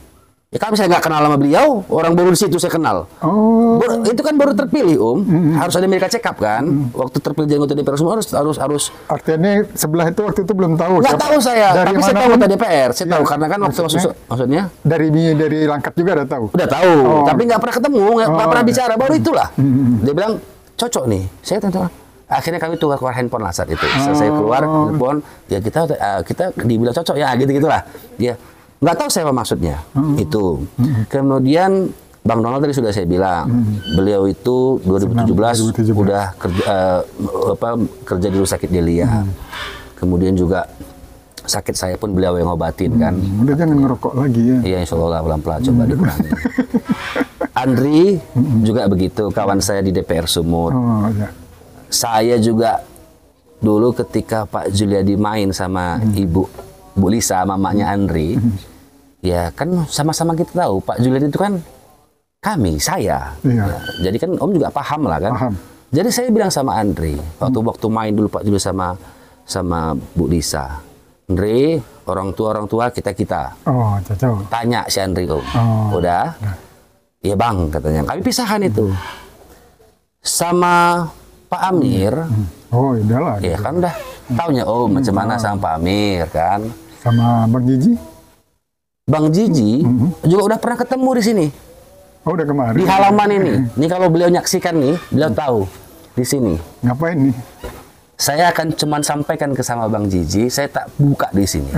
Ya kami saya nggak kenal sama beliau, orang baru di situ saya kenal. Oh. Itu kan baru terpilih Om, harus ada medical check up kan. Waktu terpilih jadi anggota DPR semua harus. Artinya sebelah itu waktu itu belum tahu. Nggak tahu saya, dari tapi saya tahu anggota DPR, saya tahu karena kan waktu maksudnya. Dari Langkat juga udah tahu. Udah tahu, tapi nggak pernah ketemu, nggak pernah bicara, baru itulah. Dia bilang cocok nih, saya tentu. Akhirnya kami tukar handphone lah saat itu. Selesai keluar handphone, ya kita dibilang cocok ya gitu-gitulah. Dia nggak tahu saya apa maksudnya itu. Kemudian Bang Donald tadi sudah saya bilang, beliau itu 2017 udah kerja di rumah sakit Delia. Kemudian juga sakit saya pun beliau yang ngobatin kan. Udah jangan ngerokok lagi ya. Iya, insya Allah pelan-pelan coba dikurangi. Andri juga begitu, kawan saya di DPR Sumut. Oh, ya. Saya juga dulu ketika Pak Juliadi main sama Bu Lisa, mamanya Andri, ya kan sama-sama kita tahu Pak Juliadi itu kan saya. Iya. Ya, jadi kan Om juga paham lah kan. Paham. Jadi saya bilang sama Andri, waktu main dulu Pak Juliadi sama Bu Lisa, Andri, orang tua kita. Oh, cocok. Tanya si Andri Om. Oh. Udah? Iya Bang, katanya. Kami pisahan itu. Sama Pak Amir. Oh, udahlah. Ya kan udah taunya macam mana sama Pak Amir kan. Sama Bang Jiji? Bang Jiji juga udah pernah ketemu di sini. Oh, udah kemarin. Di halaman ini. Ini kalau beliau nyaksikan nih, beliau tahu di sini. Ngapain nih? Saya akan cuman sampaikan ke sama Bang Jiji, saya tak buka di sini.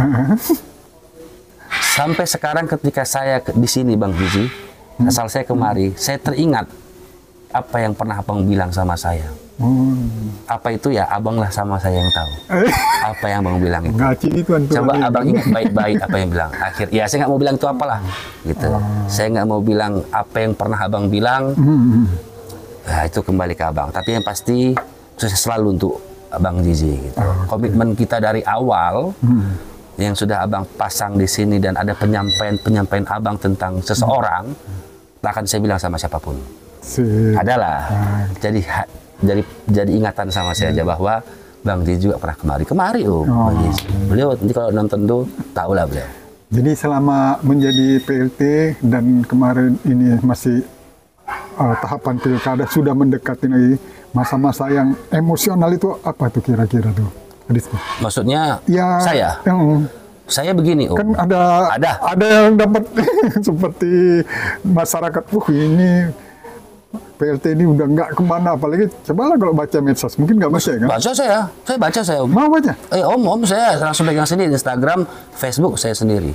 Sampai sekarang ketika saya di sini Bang Jiji, asal saya kemari, saya teringat apa yang pernah Abang bilang sama saya. Apa itu ya, Abang lah sama saya yang tahu. Apa yang Abang bilang itu. Coba Abang ingat baik-baik apa yang bilang. Ya saya nggak mau bilang itu apalah, gitu. Saya nggak mau bilang apa yang pernah Abang bilang. Nah, itu kembali ke Abang. Tapi yang pasti sukses selalu untuk Abang Jiji. Gitu. Komitmen kita dari awal yang sudah Abang pasang di sini dan ada penyampaian Abang tentang seseorang, tak akan saya bilang sama siapapun. Adalah. Jadi ingatan sama saya aja bahwa Bang Jiji juga pernah kemari Bang Jiji. Beliau nanti kalau nonton tuh tahu lah beliau. Jadi selama menjadi PLT dan kemarin ini masih tahapan pilkada sudah mendekati lagi, masa-masa yang emosional itu apa tuh kira-kira tuh? Maksudnya ya, saya begini, kan ada yang dapat seperti masyarakat, ini PLT ini udah nggak kemana, apalagi cobalah kalau baca medsos, mungkin nggak baca kan? Saya baca Om. Mau baca? Om saya langsung pegang sendiri Instagram, Facebook saya sendiri.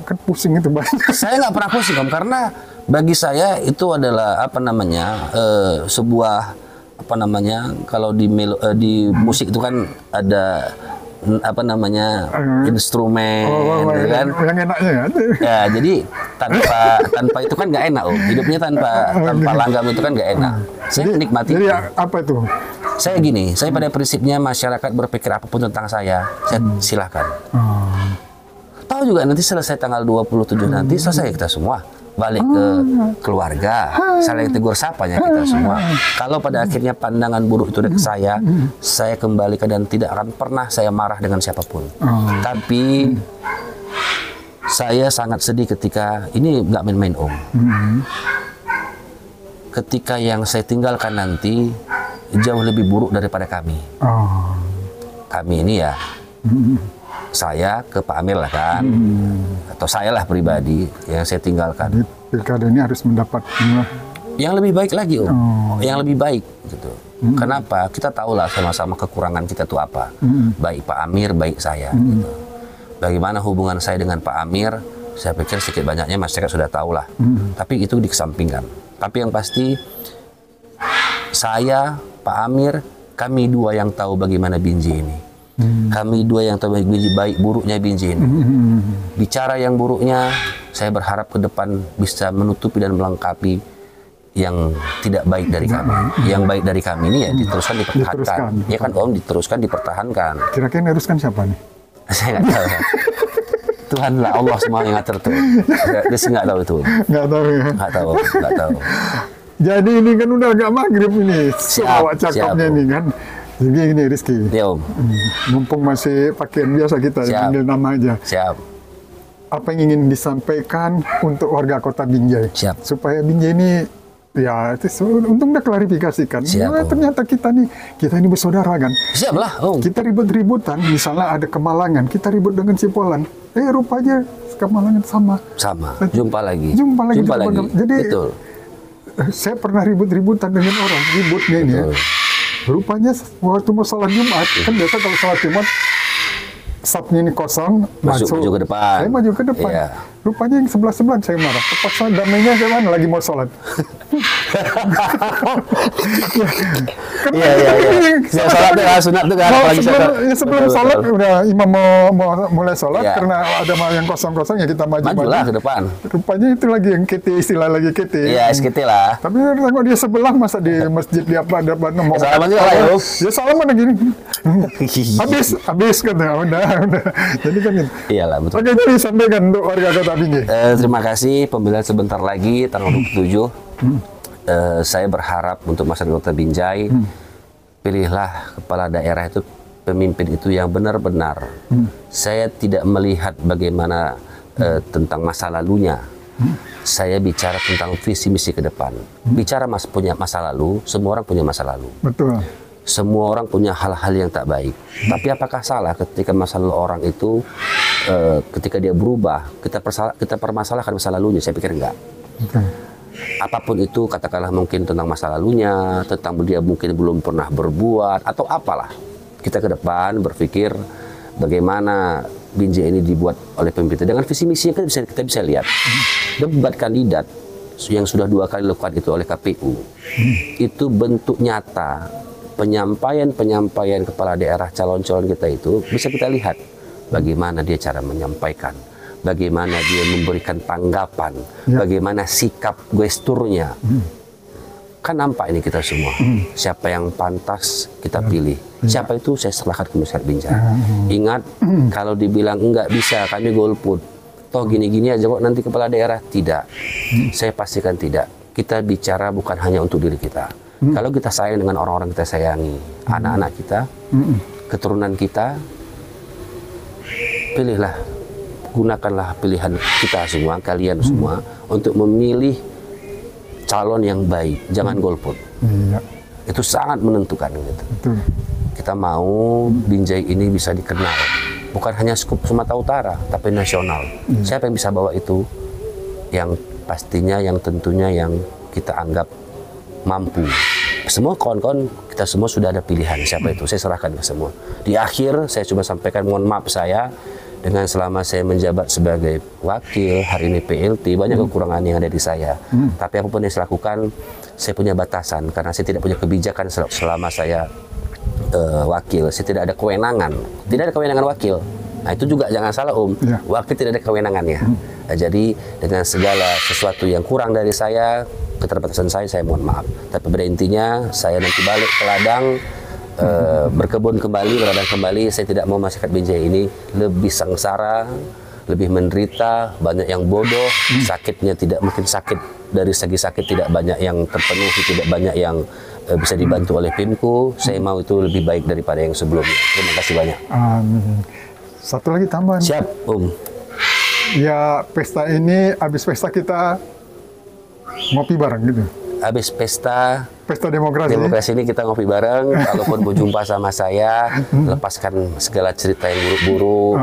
Kan pusing itu banyak. Saya nggak pernah pusing Om, karena bagi saya itu adalah sebuah kalau di musik itu kan ada instrumen, kan? Yang enaknya kan? Ya, jadi tanpa itu kan nggak enak, Om. Hidupnya tanpa langgam itu kan nggak enak. Saya menikmati. Jadi apa itu? Saya pada prinsipnya masyarakat berpikir apapun tentang saya silakan. Tahu juga nanti selesai tanggal 27 nanti selesai kita semua. Balik ke keluarga, saling tegur sapanya kita semua. Kalau pada akhirnya pandangan buruk itu dari saya kembalikan dan tidak akan pernah saya marah dengan siapapun. Tapi saya sangat sedih ketika ini nggak main-main Om. Ketika yang saya tinggalkan nanti jauh lebih buruk daripada kami. Kami ini ya. Saya ke Pak Amir lah kan, atau saya lah pribadi yang saya tinggalkan. Jadi pilkada ini harus mendapat yang lebih baik lagi Om, yang lebih baik gitu. Kenapa? Kita tahu lah sama-sama kekurangan kita tuh apa. Baik Pak Amir, baik saya. Gitu. Bagaimana hubungan saya dengan Pak Amir? Saya pikir sedikit banyaknya masyarakat sudah tahu lah. Tapi itu dikesampingkan. Tapi yang pasti saya, Pak Amir, kami dua yang tahu bagaimana Binjai ini. Kami dua yang tahu baik buruknya Binjai ini. Bicara yang buruknya, saya berharap ke depan bisa menutupi dan melengkapi yang tidak baik dari kami. Yang baik dari kami ini ya diteruskan, dipertahankan. Ya kan Om, diteruskan, dipertahankan. Kira-kira neruskan siapa nih? Saya nggak tahu. Tuhanlah, Allah semua yang ngatur tuh. Dia sih nggak tahu itu. Nggak tahu ya? Nggak tahu. Jadi ini kan udah agak maghrib ini. Awak cakapnya ini kan. Jadi gini Rizky, ya Om. Mumpung masih pakaian biasa kita, panggil nama aja. Siap. Apa yang ingin disampaikan untuk warga kota Binjai? Siap. Supaya Binjai ini, ya untung udah klarifikasikan. Ternyata kita ini bersaudara kan. Siap lah Om. Kita ribut-ributan, misalnya ada Kemalangan, kita ribut dengan Cipolan. Rupanya Kemalangan sama. Jumpa lagi. Jadi, betul. Saya pernah ribut-ributan dengan orang, ributnya ini ya. Rupanya waktu mau sholat Jumat, kan biasa kalau sholat Jumat sapnya ini kosong, maju ke depan. Saya maju ke depan. Iya. Rupanya yang sebelah-sebelah saya marah. Tepat saat damainya saya mana lagi mau sholat. Iya. Saya sholat tuh sunat tuh kan. Sebelum sholat udah imam mau mulai sholat, karena ada yang kosong-kosong ya kita maju lah ke depan. Rupanya itu lagi yang KT, istilah lagi KT. Iya, SKT lah. Tapi tengok dia sebelah, masa di masjid di apa ada mau salaman juga lah ya. Ya salaman gini. Habis kan udah. Jadi kan gitu. Iyalah, betul. Oke, jadi sampaikan untuk warga kota Binjai. Terima kasih, pemilihan sebentar lagi tanggal 27. Saya berharap untuk masyarakat kota Binjai, pilihlah kepala daerah itu, pemimpin itu yang benar-benar. Saya tidak melihat bagaimana tentang masa lalunya. Saya bicara tentang visi misi ke depan. Bicara punya masa lalu, semua orang punya masa lalu. Betul. Semua orang punya hal-hal yang tak baik. Tapi apakah salah ketika masa lalu orang itu ketika dia berubah, kita permasalahkan masa lalunya? Saya pikir enggak. Apapun itu, katakanlah mungkin tentang masa lalunya, tentang dia mungkin belum pernah berbuat, atau apalah. Kita ke depan berpikir bagaimana Binjai ini dibuat oleh pemimpin. Dengan visi misi yang kita bisa lihat. Debat kandidat yang sudah 2 kali dilakukan itu oleh KPU, itu bentuk nyata penyampaian kepala daerah calon-calon kita itu bisa kita lihat bagaimana dia cara menyampaikan, bagaimana dia memberikan tanggapan, bagaimana sikap gesturnya. Kan nampak ini kita semua. Siapa yang pantas kita pilih. Siapa itu saya serahkan ke masyarakat Binjai. Ingat, kalau dibilang enggak bisa, kami golput. Toh gini-gini aja kok nanti kepala daerah. Tidak. Saya pastikan tidak. Kita bicara bukan hanya untuk diri kita. Kalau kita sayang dengan orang-orang kita sayangi, anak-anak kita, keturunan kita, pilihlah, gunakanlah pilihan kita semua, kalian semua, untuk memilih calon yang baik, jangan golput. Iya. Itu sangat menentukan gitu. Betul. Kita mau Binjai ini bisa dikenal, bukan hanya skup Sumatera Utara, tapi nasional. Siapa yang bisa bawa itu? Yang pastinya, yang tentunya yang kita anggap mampu. Semua kawan-kawan kita semua sudah ada pilihan siapa itu. Saya serahkan ke semua. Di akhir saya cuma sampaikan mohon maaf saya dengan selama saya menjabat sebagai wakil, hari ini PLT, banyak kekurangan yang ada di saya. Tapi apapun yang saya lakukan, saya punya batasan karena saya tidak punya kebijakan selama saya wakil. Saya tidak ada kewenangan. Tidak ada kewenangan wakil. Nah itu juga jangan salah Ya. wakil tidak ada kewenangannya. Nah, jadi dengan segala sesuatu yang kurang dari saya, keterbatasan saya mohon maaf. Tapi pada intinya saya nanti balik ke ladang, berkebun kembali, berladang kembali. Saya tidak mau masyarakat Binjai ini lebih sengsara, lebih menderita, banyak yang bodoh, sakitnya tidak mungkin sakit, dari segi sakit tidak banyak yang terpenuhi, tidak banyak yang bisa dibantu oleh PIMKU. Saya mau itu lebih baik daripada yang sebelumnya. Terima kasih banyak. Amin. Satu lagi tambahan. Siap, Ya, pesta ini, habis pesta kita ngopi bareng gitu. Habis pesta demokrasi ini kita ngopi bareng. Kalaupun mau jumpa sama saya, lepaskan segala cerita yang buruk-buruk.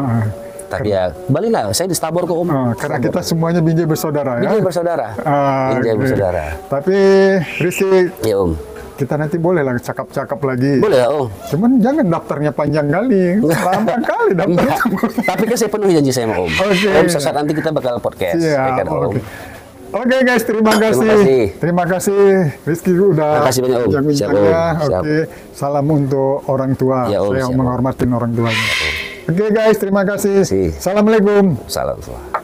Tapi ya, baliklah, saya di Stabor kok karena kita semuanya Binjai bersaudara ya. Binjai bersaudara. Binjai bersaudara. Tapi Rizky, ya kita nanti boleh lah cakap-cakap lagi. Boleh ya Cuman jangan daftarnya panjang kali, lama kali daftarnya. Tapi kan saya penuhi janji saya sama Om. Sesaat nanti kita bakal podcast. Ya, kan, Om. Oke guys, terima kasih. Terima kasih Rizky udah. Terima kasih banyak Om. Oke, salam untuk orang tua. Ya, Om, saya siap. menghormatin orang tuanya. Oke guys, terima kasih. Assalamualaikum. Assalamualaikum. Salam.